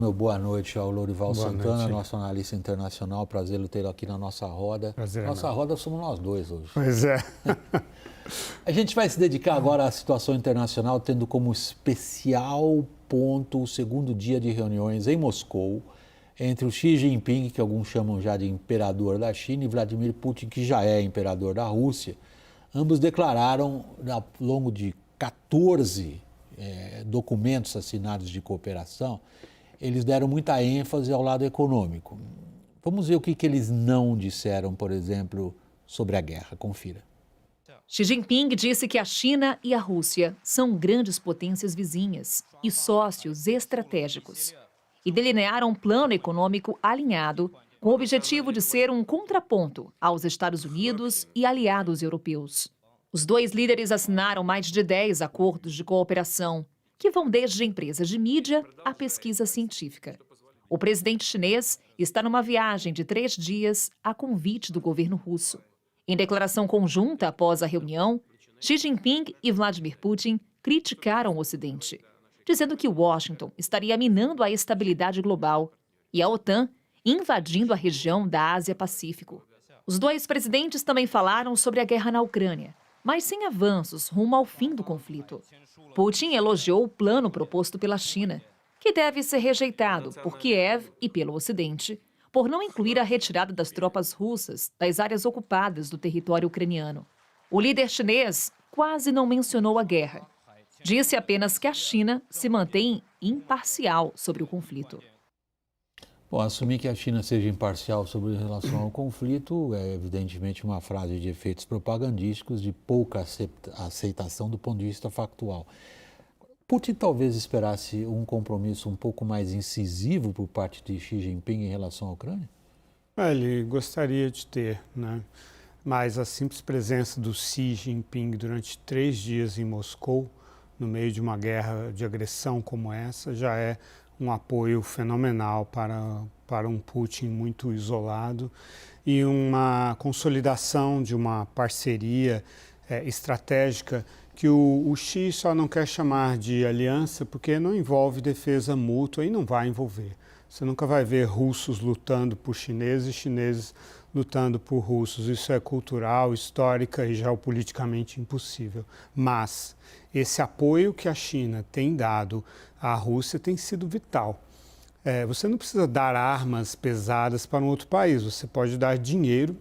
Meu boa noite ao Lorival Boa Santana, noite. nosso analista internacional. Prazer tê-lo aqui na nossa roda. Prazer é Nossa meu. roda somos nós dois hoje. Pois é. A gente vai se dedicar agora à situação internacional, tendo como especial ponto o segundo dia de reuniões em Moscou entre o Xi Jinping, que alguns chamam já de imperador da China, e Vladimir Putin, que já é imperador da Rússia. Ambos declararam, ao longo de 14 documentos assinados de cooperação, eles deram muita ênfase ao lado econômico. Vamos ver o que eles não disseram, por exemplo, sobre a guerra. Confira. Xi Jinping disse que a China e a Rússia são grandes potências vizinhas e sócios estratégicos. E delinearam um plano econômico alinhado com o objetivo de ser um contraponto aos Estados Unidos e aliados europeus. Os dois líderes assinaram mais de 10 acordos de cooperação, que vão desde empresas de mídia à pesquisa científica. O presidente chinês está numa viagem de 3 dias a convite do governo russo. Em declaração conjunta após a reunião, Xi Jinping e Vladimir Putin criticaram o Ocidente, dizendo que Washington estaria minando a estabilidade global e a OTAN invadindo a região da Ásia-Pacífico. Os dois presidentes também falaram sobre a guerra na Ucrânia, mas sem avanços rumo ao fim do conflito. Putin elogiou o plano proposto pela China, que deve ser rejeitado por Kiev e pelo Ocidente, por não incluir a retirada das tropas russas das áreas ocupadas do território ucraniano. O líder chinês quase não mencionou a guerra. Disse apenas que a China se mantém imparcial sobre o conflito. Bom, assumir que a China seja imparcial sobre relação ao conflito é evidentemente uma frase de efeitos propagandísticos de pouca aceitação do ponto de vista factual. Putin talvez esperasse um compromisso um pouco mais incisivo por parte de Xi Jinping em relação à Ucrânia? Ele gostaria de ter, né? Mas a simples presença do Xi Jinping durante 3 dias em Moscou, no meio de uma guerra de agressão como essa, já é um apoio fenomenal para um Putin muito isolado e uma consolidação de uma parceria estratégica que o Xi só não quer chamar de aliança porque não envolve defesa mútua e não vai envolver. Você nunca vai ver russos lutando por chineses e chineses lutando por russos. Isso é cultural, histórica e geopoliticamente impossível. Mas esse apoio que a China tem dado à Rússia tem sido vital. Você não precisa dar armas pesadas para um outro país, você pode dar dinheiro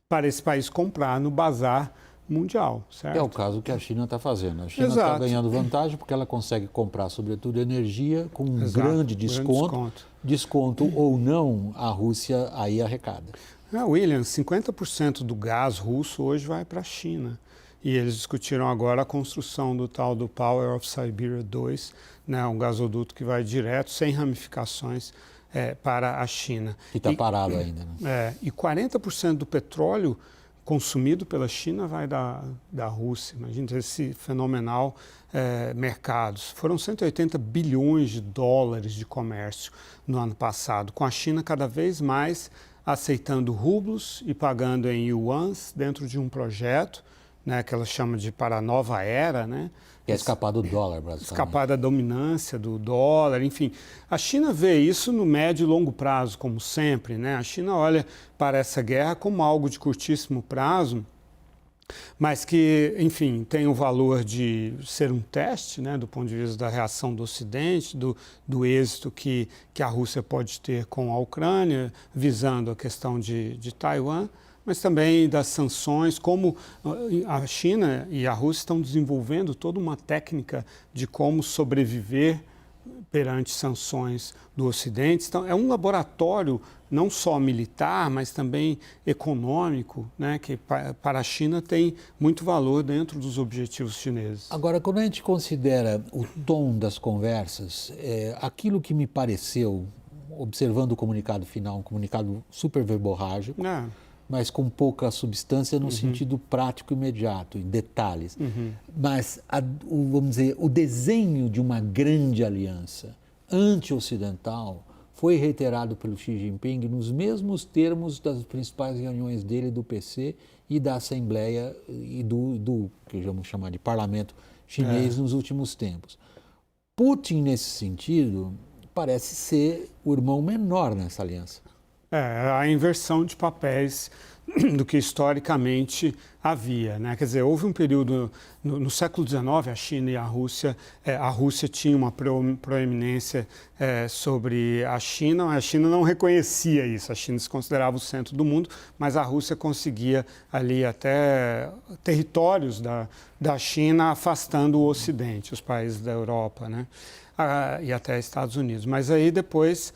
para esse país comprar no bazar mundial, certo? É o caso que a China está fazendo. A China está ganhando vantagem porque ela consegue comprar, sobretudo, energia com um grande desconto. Desconto ou não, a Rússia aí arrecada. William, 50% do gás russo hoje vai para a China. E eles discutiram agora a construção do tal do Power of Siberia 2, né, um gasoduto que vai direto, sem ramificações, para a China. E está parado ainda, né? E 40% do petróleo consumido pela China vai da Rússia. Imagina esse fenomenal mercados. Foram 180 bilhões de dólares de comércio no ano passado, com a China cada vez mais aceitando rublos e pagando em yuans dentro de um projeto, né, que ela chama de para a nova era, né? É escapar do dólar, basicamente. Escapar da dominância do dólar, enfim. A China vê isso no médio e longo prazo, como sempre, né? A China olha para essa guerra como algo de curtíssimo prazo, mas que, enfim, tem o valor de ser um teste, né, do ponto de vista da reação do Ocidente, do êxito que a Rússia pode ter com a Ucrânia, visando a questão de Taiwan, mas também das sanções, como a China e a Rússia estão desenvolvendo toda uma técnica de como sobreviver perante sanções do Ocidente. Então, é um laboratório não só militar, mas também econômico, né, que para a China tem muito valor dentro dos objetivos chineses. Agora, quando a gente considera o tom das conversas, aquilo que me pareceu, observando o comunicado final, um comunicado super verborrágico, mas com pouca substância no sentido prático imediato, em detalhes. Mas, vamos dizer, o desenho de uma grande aliança anti-ocidental foi reiterado pelo Xi Jinping nos mesmos termos das principais reuniões dele, do PC e da Assembleia e do que vamos chamar de parlamento chinês nos últimos tempos. Putin, nesse sentido, parece ser o irmão menor nessa aliança. É a inversão de papéis do que historicamente havia, né? Quer dizer, houve um período no século XIX, a China e a Rússia tinha uma proeminência sobre a China não reconhecia isso, a China se considerava o centro do mundo, mas a Rússia conseguia ali até territórios da China afastando o Ocidente, os países da Europa, né? E até Estados Unidos. Mas aí depois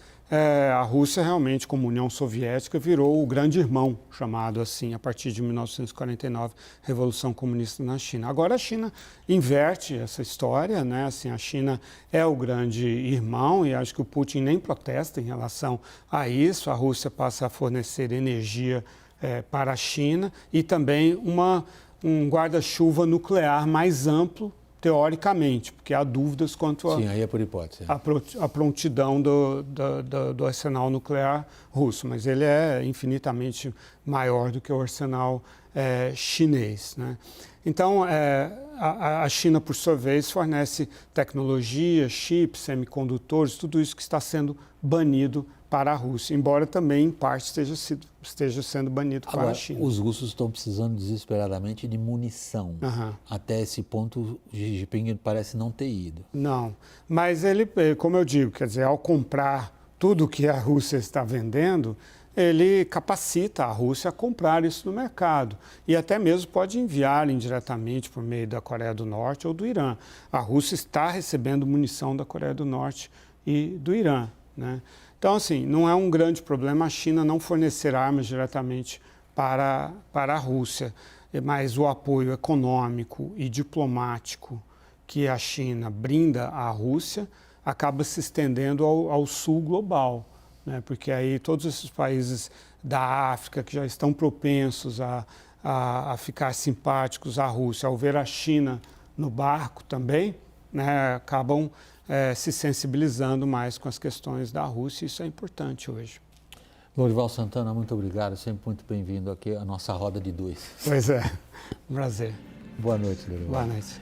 a Rússia realmente, como União Soviética, virou o grande irmão, chamado assim, a partir de 1949, Revolução Comunista na China. Agora a China inverte essa história, né? Assim, a China é o grande irmão e acho que o Putin nem protesta em relação a isso. A Rússia passa a fornecer energia para a China e também um guarda-chuva nuclear mais amplo, teoricamente, porque há dúvidas quanto Sim, aí é por hipótese. a prontidão do arsenal nuclear russo, mas ele é infinitamente maior do que o arsenal chinês, né? Então, a China, por sua vez, fornece tecnologia, chips, semicondutores, tudo isso que está sendo banido para a Rússia, embora também, em parte, esteja sendo banido para a China. Os russos estão precisando desesperadamente de munição. Até esse ponto, Xi Jinping parece não ter ido. Não, mas ele, como eu digo, quer dizer, ao comprar tudo que a Rússia está vendendo, ele capacita a Rússia a comprar isso no mercado e até mesmo pode enviar indiretamente por meio da Coreia do Norte ou do Irã. A Rússia está recebendo munição da Coreia do Norte e do Irã, né? Então, assim, não é um grande problema a China não fornecer armas diretamente para a Rússia, mas o apoio econômico e diplomático que a China brinda à Rússia acaba se estendendo ao sul global, né? Porque aí todos esses países da África que já estão propensos a ficar simpáticos à Rússia, ao ver a China no barco também, né, acabam se sensibilizando mais com as questões da Rússia, e isso é importante hoje. Lorival Santana, muito obrigado, sempre muito bem-vindo aqui à nossa roda de dois. Pois é, um prazer. Boa noite, Lorival. Boa noite.